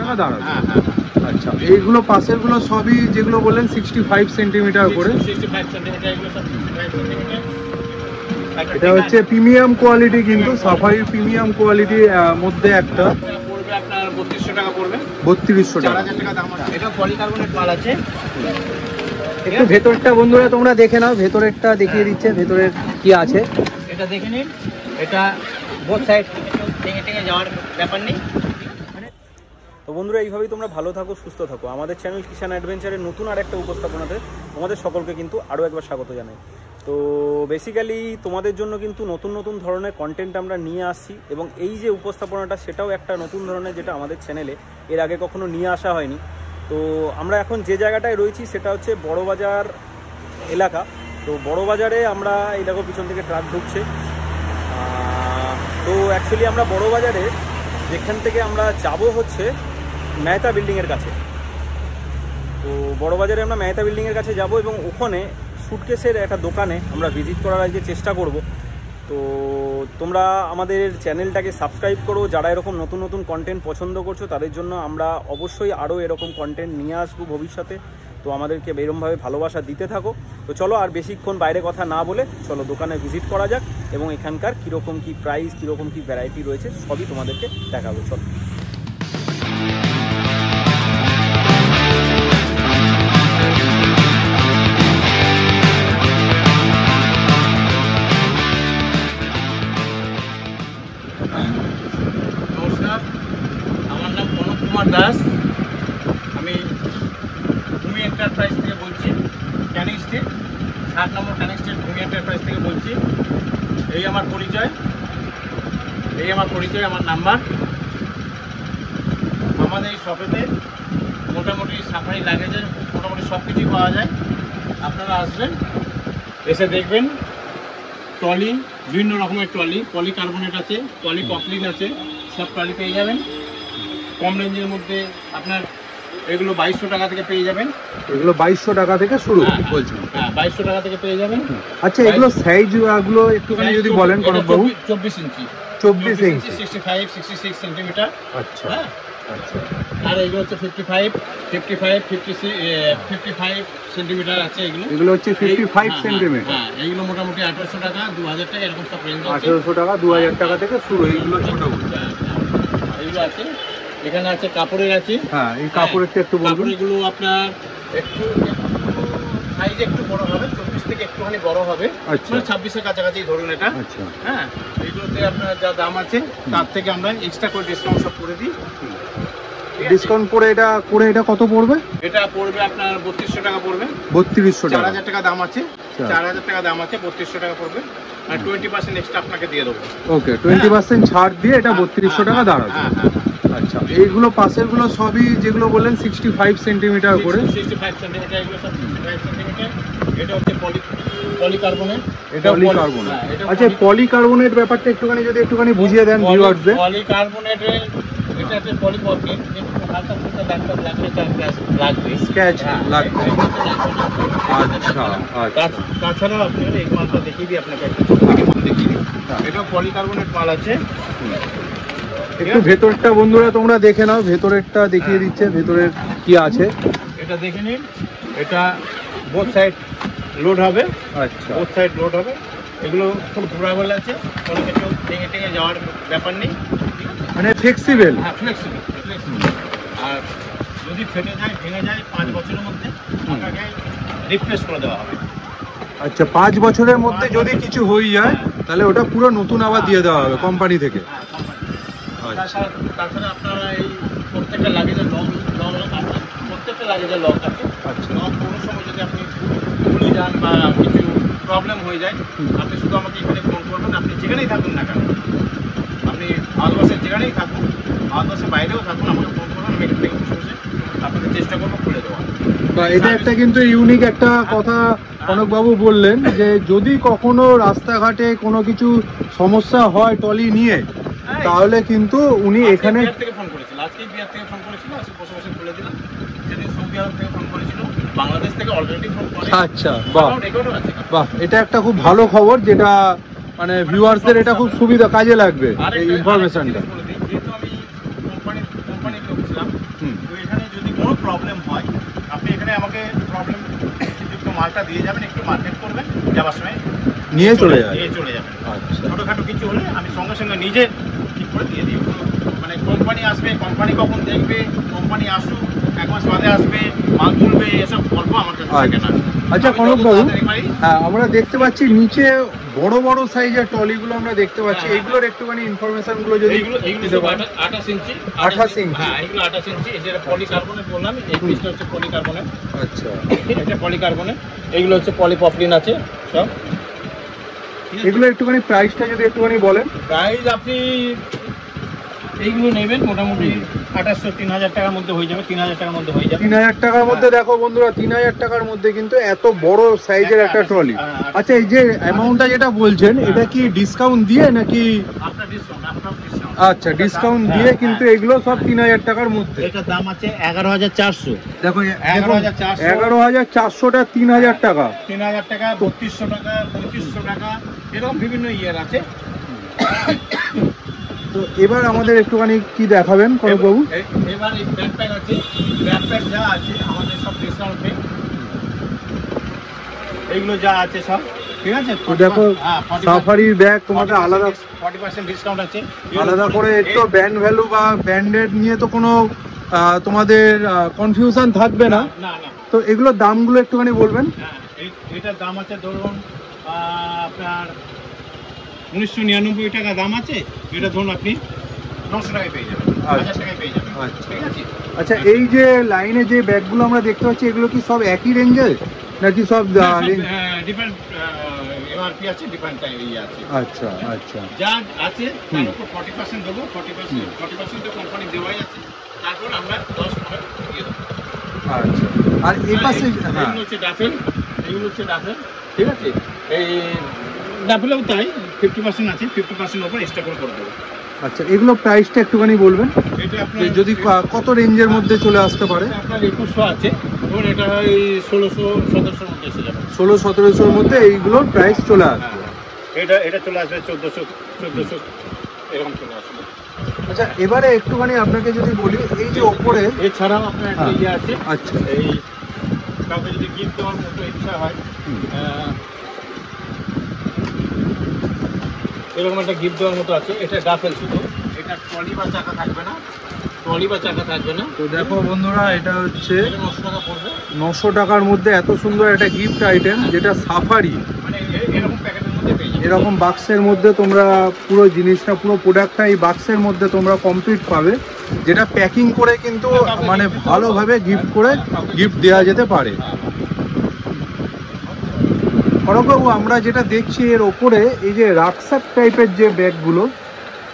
টাকা দাঁড়াবে। আচ্ছা, এইগুলো পাশের গুলো সবই যেগুলো বললেন 65 সেন্টিমিটার করে। 65 সেন্টিমিটার, এগুলো সব 65 সেন্টিমিটার। এটা হচ্ছে প্রিমিয়াম কোয়ালিটি, কিন্তু সাফারি প্রিমিয়াম কোয়ালিটির মধ্যে একটা পড়বে আপনার 3200 টাকা পড়বে। 3200 টাকা, 4000 টাকা দাম আছে। এটা পলিকার্বনেট মাল আছে। একটু ভেতরটা বন্ধুরা তোমরা দেখে নাও, ভেতরেরটা দেখিয়ে দিচ্ছে ভেতরের কি আছে। এটা দেখে নিন, এটা বোথ সাইড টেঙে টেঙে যাওয়ার ব্যাপার নেই। তো বন্ধুরা, এইভাবেই তোমরা ভালো থাকো, সুস্থ থাকো। আমাদের চ্যানেল কিষান অ্যাডভেঞ্চারের নতুন আর একটা উপস্থাপনাতে তোমাদের সকলকে কিন্তু আরও একবার স্বাগত জানাই। তো বেসিক্যালি তোমাদের জন্য কিন্তু নতুন নতুন ধরনের কন্টেন্ট আমরা নিয়ে আসছি, এবং এই যে উপস্থাপনাটা সেটাও একটা নতুন ধরনের, যেটা আমাদের চ্যানেলে এর আগে কখনো নিয়ে আসা হয়নি। তো আমরা এখন যে জায়গাটায় রয়েছি সেটা হচ্ছে বড়বাজার এলাকা। তো বড়বাজারে আমরা এই দেখো পিছন থেকে ট্রাক ঢুকছে। তো অ্যাকচুয়ালি আমরা বড়বাজারে যেখান থেকে আমরা যাব হচ্ছে মেহতা বিল্ডিংয়ের কাছে। তো বড়বাজারে আমরা মেহতা বিল্ডিংয়ের কাছে যাব, এবং ওখানে সুটকেসের একটা দোকানে আমরা ভিজিট করার আগে চেষ্টা করব। তো তোমরা আমাদের চ্যানেলটাকে সাবস্ক্রাইব করো, যারা এরকম নতুন নতুন কন্টেন্ট পছন্দ করছো তাদের জন্য আমরা অবশ্যই আরও এরকম কন্টেন্ট নিয়ে আসবো ভবিষ্যতে। তো আমাদেরকে এরকমভাবে ভালোবাসা দিতে থাকো। তো চলো আর বেশিক্ষণ বাইরে কথা না বলে চলো দোকানে ভিজিট করা যাক, এবং এখানকার কীরকম কী প্রাইস, কীরকম কী ভ্যারাইটি রয়েছে সবই তোমাদেরকে দেখাবো। চলো। নমস্কার, আমার নাম কনক কুমার দাস। আমি ভূমি এন্টারপ্রাইজ থেকে বলছি, ক্যানিং স্ট্রিট 7 নম্বর ক্যানিং স্ট্রিট ভূমি এন্টারপ্রাইজ থেকে বলছি। এই আমার পরিচয়, আমার নাম্বার। আমাদের এই শপেতে মোটামুটি সাফারি লাগেজের মোটামুটি সব কিছুই পাওয়া যায়। আপনারা আসবেন, এসে দেখবেন। ট্রলি, বিভিন্ন রকমের ট্রলি, পলিকার্বনেট আছে, পলি পপলিন আছে, সব ট্রলি পেয়ে যাবেন কম রেঞ্জের মধ্যে। আপনার এগুলো 2200 টাকা থেকে পেয়ে যাবেন। এগুলো 2200 টাকা থেকে শুরু বলছেন? হ্যাঁ, 2200 টাকা থেকে পেয়ে যাবেন। আচ্ছা, এগুলো সাইজ গুলো একটুখানি যদি বলেন কনক বাবু। 24 ইঞ্চি, 24 ইঞ্চি, 65 66 সেন্টিমিটার। আচ্ছা আচ্ছা। আর এগুলো হচ্ছে 55 সেন্টিমিটার আছে। এগুলো হচ্ছে 55 সেন্টিমিটার। হ্যাঁ, এইগুলো মোটামুটি 1800 টাকা 2000 টাকা এরকম সব রেঞ্জ আছে। 1800 টাকা 2000 টাকা থেকে শুরু এইগুলো ছোটগুলো। এইগুলো আছে। এখানে আছে কাপড়ের আছে। হ্যাঁ, এই কাপড়েরটা একটু বলুন। এগুলো আপনার একটু সাইজ একটু বড় হবে, 24 থেকে একটুখানি বড় হবে, মানে 26-এর কাছাকাছি ধরুন এটা। আচ্ছা, হ্যাঁ, এইগুলোতে আপনার যা দাম আছে তার থেকে আমরা এক্সট্রা করে ডিসকাউন্ট সব করে দিই। ডিসকাউন্ট করে এটা কত পড়বে? এটা পড়বে আপনার 3200 টাকা পড়বে। 3200 টাকা। 4000 টাকা দাম আছে। 4000 টাকা দাম আছে, 3200 টাকা পড়বে। আর 20% এক্সট্রা আপনাকে দিয়ে দেবো। ওকে, 20% ছাড় দিয়ে এটা 3200 টাকা দাঁড়াবে। আচ্ছা, এইগুলো পাশের গুলো সবই যেগুলো বললেন 65 সেন্টিমিটার করে। 65 সেন্টিমিটার, এগুলো সব 65 সেন্টিমিটার। এটা হচ্ছে পলিকার্বনেট। এটা পলিকার্বনেট। আচ্ছা, পলিকার্বনেট ব্যাপারটা একটুখানি বুঝিয়ে দেন ভিউয়ারদের। পলিকার্বনেটের এটা হচ্ছে পলিপপলিন, কিন্তু হালকা ফুলকা দাগ লাগবে, স্কেচ লাগবে। আচ্ছা আচ্ছা। তাছাড়াও আপনার এই মালটা দেখিয়ে দিই আপনাকে, এটা পলিকার্বনেট মাল আছে। একটু ভেতরটা বন্ধুরা তোমরা দেখে নাও, ভেতরেরটা দেখিয়ে দিচ্ছে ভেতরের কি আছে। এটা দেখে নিন, এটা বোথ সাইড লোড হবে। আচ্ছা, বোথ সাইড লোড হবে। এগুলো খুব ডুরাবল আছে, কোনো কিছু টেঙে টেঙে যাওয়ার ব্যাপার নেই, মানে ফ্লেক্সিবল। হ্যাঁ, ফ্লেক্সিবল। আর যদি ফেটে যায়, ভেঙে যায়, 5 বছরের মধ্যে আপনাকে রিপ্লেস করে দেওয়া হবে। আচ্ছা, 5 বছরের মধ্যে যদি কিছু হয়ে যায় তাহলে ওটা পুরো নতুন আবার দিয়ে দেওয়া হবে কোম্পানি থেকে। তাছাড়া আপনারা এই প্রত্যেকটা লাগেজের লক আছে। আচ্ছা, লক কোনো সময় যদি আপনি ভুলে যান বা কিছু প্রবলেম হয়ে যায়, আপনি শুধু আমাকে এখানে ফোন করবেন। আপনি যেখানেই থাকুন না কেন, আপনি ভারতবর্ষের যেখানেই থাকুন, ভারতবর্ষের বাইরেও থাকুন, আমাকে ফোন করবেন। আমি এখান থেকে বসে আপনাকে চেষ্টা করবো খুলে দেওয়া। এটা একটা কিন্তু ইউনিক একটা কথা কনক বাবু বললেন, যে যদি কখনো রাস্তাঘাটে কোনো কিছু সমস্যা হয় ট্রলি নিয়ে, তাহলে কিন্তু উনি এখানে থেকে ফোন করেছিল, আজকেই বিহার থেকে ফোন করেছিল, আজকে বসে বসে খুলে দিলাম। সেদিন সৌদি আরব থেকে ফোন করেছিল, বাংলাদেশ থেকে অলরেডি ফোন করে। আচ্ছা, বাহ বাহ, এটা একটা খুব ভালো খবর, যেটা মানে ভিউয়ার্সদের এটা খুব সুবিধা কাজে লাগবে এই ইনফরমেশনটা। যেহেতু আমি কোম্পানির লোক ছিলাম, আমাকে প্রবলেম যুক্ত মালটা দিয়ে যাবেন, একটু মার্কেট করবেন, যাওয়ার সময় নিয়ে চলে যাবে। যাবেন। আচ্ছা, ছোটোখাটো কিছু হলে আমি সঙ্গে সঙ্গে নিজে ঠিক করে দিয়ে দিই। মানে কোম্পানি আসবে, কোম্পানি কখন দেখবে, কোম্পানি আসুক, 1 মাস বাদে আসবে, মাল তুলবে, এসব গল্প আমার কাছে থাকে না। আচ্ছা আমি কনক যত বাবু, তাড়াতাড়ি পারি, হ্যাঁ আমরা দেখতে পাচ্ছি নিচে বড় বড় সাইজের ট্রলিগুলো আমরা দেখতে পাচ্ছি, হ্যাঁ। এইগুলোর একটুখানি ইনফরমেশন গুলো যদি এইগুলো দিতে সব পারেন। 28 ইঞ্চি। 28 ইঞ্চি। হ্যাঁ, এগুলো 28 ইঞ্চি। এটা পলিকার্বনেট বললাম, এই পিসটা হচ্ছে পলিকার্বনেট। আচ্ছা, এটা পলিকার্বনেট, এগুলো হচ্ছে পলিপপলিন আছে সব। এগুলো একটুখানি প্রাইসটা যদি একটুখানি বলেন। প্রাইস আপনি এইগুলো নেবেন মোটামুটি 2800 3000 টাকার মধ্যে হয়ে যাবে, 3000 টাকার মধ্যে হয়ে যাবে। 3000 টাকার মধ্যে দেখো বন্ধুরা, 3000 টাকার মধ্যে কিন্তু এত বড় সাইজের একটা ট্রলি। আচ্ছা, এই যে অ্যামাউন্টটা যেটা বলছেন এটা কি ডিসকাউন্ট দিয়ে নাকি? আপনার ডিসকাউন্ট। আচ্ছা, ডিসকাউন্ট দিয়ে কিন্তু এগুলো সব 3000 টাকার মধ্যে। এটার দাম আছে 11400। দেখো 11400, 11400টা 3000 টাকা। 3000 টাকা, 3200 টাকা, 3500 টাকা, এরকম বিভিন্ন ইয়ার আছে। তো এবার আমাদের একটুখানি কি দেখাবেন কনক বাবু? এবার এই ব্যাকপ্যাক আছে, ব্যাকপ্যাক যা আছে আমাদের সব ডিসকাউন্টে, এইগুলো যা আছে সব ঠিক আছে। তো দেখো সাফারির ব্যাগ তোমাকে আলাদা 40% ডিসকাউন্ট আছে। আলাদা করে একটু ব্র্যান্ড ভ্যালু বা ব্র্যান্ডেড নিয়ে তো কোনো তোমাদের কনফিউশন থাকবে না। না না, তো এগুলোর দামগুলো একটুখানি বলবেন। হ্যাঁ, এটার দাম আছে ধরুন আপনার 1999 টাকা দাম আছে। এটা ধরুন আপনি 900 টাকায় পেয়ে যাবেন, 1000 টাকায় পেয়ে যাবেন। আচ্ছা। ঠিক আছে। আচ্ছা, এই যে লাইনে যে ব্যাগগুলো আমরা দেখতে পাচ্ছি এগুলো কি সব একই রেঞ্জের নাকি সব ডিফারেন্ট এমআরপি আছে, ডিফারেন্ট ইয়ে আছে। আচ্ছা আচ্ছা, যা আছে তার উপর 40% দেবো, 40% তো কোম্পানি দেওয়াই আছে, তারপর আমরা 10% দিয়ে দেবো। আচ্ছা। আর এই পাশে হ্যাঁ, এগুলো হচ্ছে ডাফেল, এগুলো হচ্ছে ডাফেল। ঠিক আছে, এই ডাফেলেও তাই 50% আছে, 50% ওপর এক্সট্রা করে দেবো। আচ্ছা, এগুলো প্রাইসটা একটুখানি বলবেন এটা আপনার যে যদি কত রেঞ্জের মধ্যে চলে আসতে পারে? আপনার 2100 আছে, ধরুন এটা এই 1600-1700 মধ্যে এসে যাবে। 1600-1700-র মধ্যে এইগুলোর প্রাইস চলে আসবে। এটা চলে আসবে 1400 এরকম চলে আসবে। আচ্ছা, এবারে একটুখানি আপনাকে যদি বলি, এই যে ওপরে এছাড়াও আপনার একটা ইয়ে আছে। আচ্ছা, এই কাউকে যদি গিফট দেওয়ার মতো ইচ্ছা হয়, এরকম একটা গিফট দেওয়ার মতো আছে। এটা ডাফেল, শুধু এটা ট্রলি বা চাকা থাকবে না, ট্রলি বা চাকা থাকবে না। তো দেখো বন্ধুরা, এটা হচ্ছে এটা 900 টাকা পড়বে। 900 টাকার মধ্যে এত সুন্দর একটা গিফট আইটেম, যেটা সাফারি মানে এরকম প্যাকেটের মধ্যে পেয়ে যাবে। এরকম বাক্সের মধ্যে তোমরা পুরো জিনিসটা, পুরো প্রোডাক্টটা এই বাক্সের মধ্যে তোমরা কমপ্লিট পাবে, যেটা প্যাকিং করে কিন্তু মানে ভালোভাবে গিফট করে গিফট দেওয়া যেতে পারে। কনকবাবু, আমরা যেটা দেখছি এর ওপরে এই যে রাকসাক টাইপের যে ব্যাগগুলো,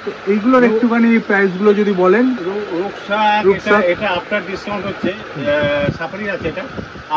তো এইগুলোর একটুখানি প্রাইসগুলো যদি বলেন। রুকসাক এটা আফটার ডিসকাউন্ট হচ্ছে, সাফারি আছে, এটা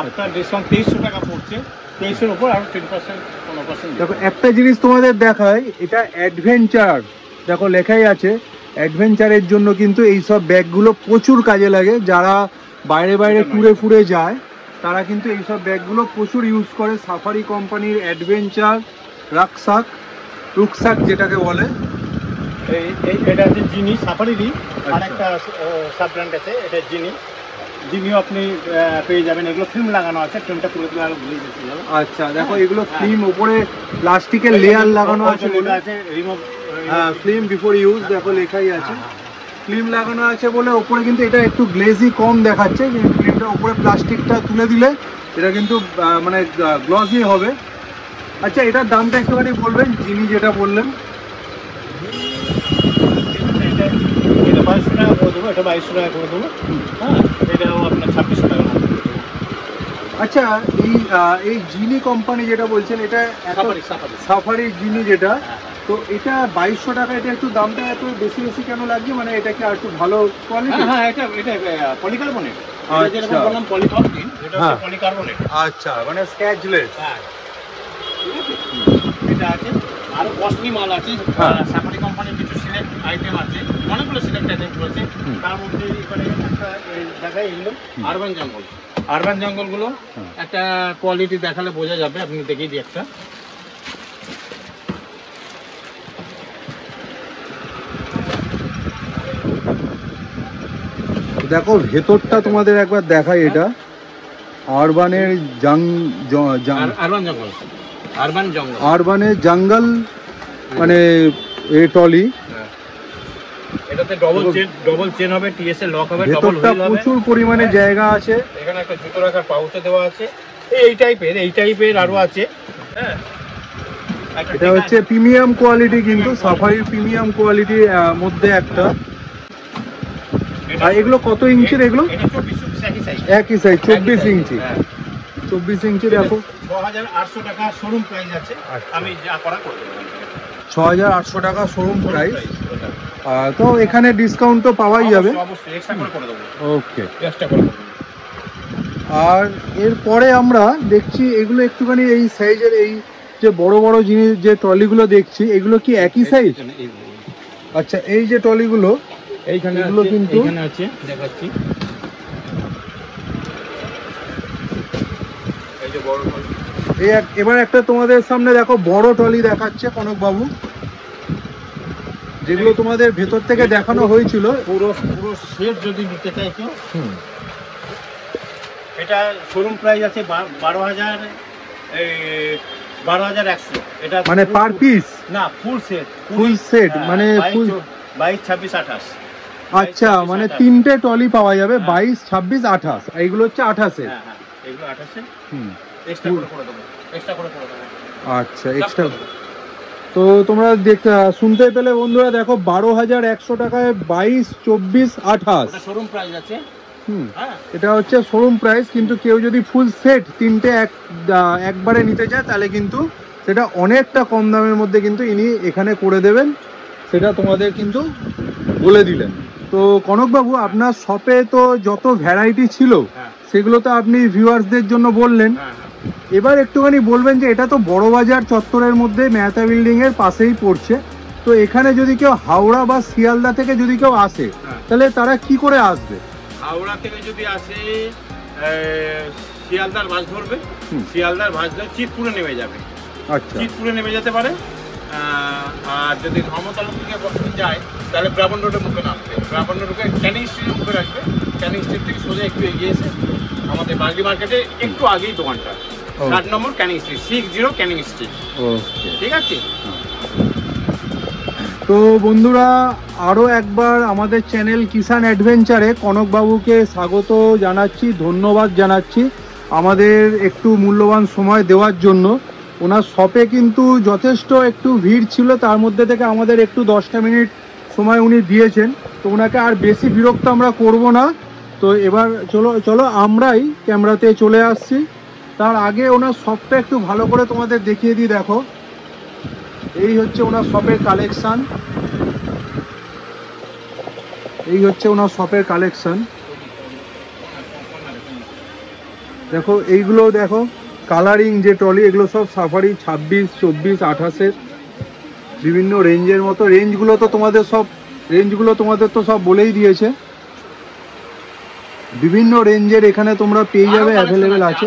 আফটার ডিসকাউন্ট 2300 টাকা পড়ছে। 2300 উপর আর 10% 15%। দেখো একটা জিনিস তোমাদের দেখায়, এটা অ্যাডভেঞ্চার, দেখো লেখাই আছে অ্যাডভেঞ্চারের জন্য কিন্তু এই সব ব্যাগগুলো প্রচুর কাজে লাগে। যারা বাইরে বাইরে ট্যুরে ফুরে যায় তারা কিন্তু এই সব ব্যাগগুলো প্রচুর ইউজ করে। সাফারি কোম্পানির অ্যাডভেঞ্চার রুকসাক যেটাকে বলে। এটা হচ্ছে জিনি, সাফারিরই আর একটা সাব ব্র্যান্ড আছে, এটা জিনিও আপনি পেয়ে যাবেন। এগুলো ফিল্ম লাগানো আছে, ফিল্মটা তুলে তুলে আরো ঘুরিয়ে দিতে যাবে। আচ্ছা, দেখো এগুলো ফিল্ম, উপরে প্লাস্টিকের লেয়ার লাগানো আছে, ফিল্ম বিফোর ইউজ, দেখো লেখাই আছে ফিল্ম লাগানো আছে বলে। ওপরে কিন্তু এটা একটু গ্লেজি কম দেখাচ্ছে, ফিল্মটা উপরে প্লাস্টিকটা তুলে দিলে এটা কিন্তু মানে গ্লসি হবে। আচ্ছা, এটার দামটা একটুখানি বলবেন, যিনি যেটা বললেন। এটা 2200 টাকা করে দেবো, এটা 2200 টাকা করে দেবো। হ্যাঁ, এটাও আপনার 2600 টাকা। আচ্ছা, এই জিনি কোম্পানি যেটা বলছেন, এটা সাফারি জিনি যেটা, তো এটা 2200 টাকা, এটা একটু দামটা এত বেশি বেশি কেন লাগছে? মানে এটা কি আর একটু ভালো কোয়ালিটি? হ্যাঁ, এটা পলিকার্বনেট। যেরকম বললাম পলিপপলিন, এটা হচ্ছে পলিকার্বনেট। আচ্ছা, মানে স্ক্র্যাচলেস। হ্যাঁ, ঠিক আছে, এটা আছে। আরো কস্টলি মাল আছে, সাফারি কোম্পানির কিছু সিলেক্ট আইটেম আছে, অনেকগুলো সিলেক্ট আইটেম রয়েছে। তার মধ্যে এখানে একটা দেখায়, এগুলো আরবান জঙ্গলগুলো একটা কোয়ালিটি দেখালে বোঝা যাবে। আপনি দেখিয়ে দিই একটা। দেখো ভেতরটা তোমাদের একবার দেখাই। এটা আরবানের আরবানের জঙ্গল মানে এই ট্রলি। এটাতে ডবল চেন হবে, টিএসএ লক হবে, ভেতরটা প্রচুর পরিমাণে জায়গা আছে। এখানে একটা জুতো রাখার পাউচে দেওয়া আছে। এই টাইপের আরো আছে। হ্যাঁ, এটা হচ্ছে প্রিমিয়াম কোয়ালিটি, কিন্তু সাফারির প্রিমিয়াম কোয়ালিটির মধ্যে একটা। আর এগুলো কত ইঞ্চির? এগুলো একই সাইজ 24 ইঞ্চি। 24 ইঞ্চি। দেখো 6800 টাকা শোরুম প্রাইস আছে। আমি যা করা করে দেব। 6800 টাকা শোরুম প্রাইস। তো এখানে ডিসকাউন্ট তো পাওয়াই যাবে। অবশ্যই এক্সট্রা করে দেব। ওকে, এক্সট্রা করে দেব। আর এরপরে আমরা দেখছি এগুলো একটুখানি এই সাইজের, এই যে বড় বড় জিনিস যে ট্রলিগুলো দেখছি, এগুলো কি একই সাইজ? আচ্ছা, এই যে ট্রলিগুলো এইখানে এগুলো কিন্তু এখানে আছে, দেখাচ্ছি। এই যে বড় ট্রলি, এবার একটা তোমাদের সামনে দেখো বড় ট্রলি দেখাচ্ছে কনক বাবু, যেগুলো তোমাদের ভেতর থেকে দেখানো হয়েছিল। পুরো সেট যদি নিতে চাই কেউ, এটা শোরুম প্রাইস আছে 12,100। এটা মানে পার পিস না, ফুল সেট মানে 22, 26, 28। আচ্ছা, মানে তিনটে ট্রলি পাওয়া যাবে, 22, 26, 28। এইগুলো হচ্ছে 28 এর। হ্যাঁ, এগুলো 28 এর। এক্সট্রা করে দেব। আচ্ছা, এক্সট্রা। তো তোমরা শুনতে পেলে বন্ধুরা, দেখো 12,100 টাকায় 22, 24, 28 শোরুম প্রাইস আছে। এটা হচ্ছে শোরুম প্রাইস, কিন্তু কেউ যদি ফুল সেট তিনটে একবারে নিতে চায় তাহলে কিন্তু সেটা অনেকটা কম দামের মধ্যে কিন্তু ইনি এখানে করে দেবেন, সেটা তোমাদের কিন্তু বলে দিলেন। তো কনকবাবু, আপনার শপে তো যত ভ্যারাইটি ছিল সেগুলো তো আপনি ভিউয়ার্সদের জন্য বললেন। এবার একটুখানি বলবেন যে এটা তো বড়বাজার চত্বরের মধ্যে মেহতা বিল্ডিং এর পাশেই পড়ছে, তো এখানে যদি কেউ হাওড়া বা শিয়ালদা থেকে যদি কেউ আসে তাহলে তারা কি করে আসবে? হাওড়া থেকে যদি আসে, শিয়ালদার বাস ধরবে। শিয়ালদার বাস ধরে চিতপুরে নেমে যাবে। আচ্ছা, চিতপুরে নেমে যেতে পারে। আর যদি ধর্মতলা থেকে যায় তাহলে ব্রাহ্মণ রোডের মুখে নামবে। ব্রাহ্মণ রোডে ক্যানিং স্ট্রিটের মুখে রাখবে। ক্যানিং স্ট্রিট থেকে সোজা একটু এগিয়ে এসে আমাদের বার্লি মার্কেটে একটু আগেই দোকানটা, 8 নম্বর ক্যানিং স্ট্রিট, 60 ক্যানিং স্ট্রিট। ঠিক আছে। তো বন্ধুরা, আরও একবার আমাদের চ্যানেল কিষান অ্যাডভেঞ্চারে কনকবাবুকে স্বাগত জানাচ্ছি, ধন্যবাদ জানাচ্ছি আমাদের একটু মূল্যবান সময় দেওয়ার জন্য। ওনার শপে কিন্তু যথেষ্ট একটু ভিড় ছিল, তার মধ্যে থেকে আমাদের একটু 10টা মিনিট সময় উনি দিয়েছেন। তো ওনাকে আর বেশি বিরক্ত আমরা করব না। তো এবার চলো আমরাই ক্যামেরাতে চলে আসছি। তার আগে ওনার শপটা একটু ভালো করে তোমাদের দেখিয়ে দিই। দেখো, এই হচ্ছে ওনার শপের কালেকশন। দেখো এইগুলো, দেখো কালারিং যে ট্রলি, এগুলো সব সাফারি 26, 24, 28 বিভিন্ন রেঞ্জের মতো। রেঞ্জগুলো তোমাদের তো সব বলেই দিয়েছে। বিভিন্ন রেঞ্জের এখানে তোমরা পেয়ে যাবে, অ্যাভেলেবেল আছে।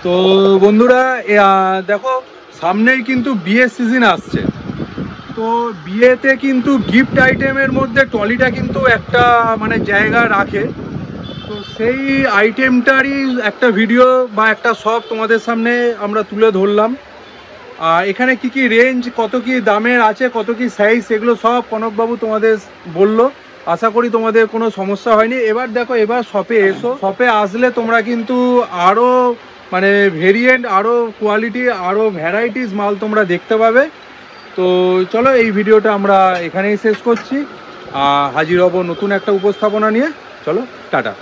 তো বন্ধুরা, দেখো সামনেই কিন্তু বিয়ের সিজন আসছে। তো বিয়েতে কিন্তু গিফট আইটেমের মধ্যে ট্রলিটা কিন্তু একটা মানে জায়গা রাখে। তো সেই আইটেমটারই একটা ভিডিও বা একটা শপ তোমাদের সামনে আমরা তুলে ধরলাম। এখানে কি কি রেঞ্জ, কত কি দামের আছে, কত কি সাইজ, সেগুলো সব কনকবাবু তোমাদের বললো। আশা করি তোমাদের কোনো সমস্যা হয়নি। এবার দেখো, এবার শপে এসো। শপে আসলে তোমরা কিন্তু আরও মানে ভেরিয়েন্ট, আরও কোয়ালিটি, আরও ভ্যারাইটিস মাল তোমরা দেখতে পাবে। তো চলো, এই ভিডিওটা আমরা এখানেই শেষ করছি। হাজির হব নতুন একটা উপস্থাপনা নিয়ে। চলো, টাটা।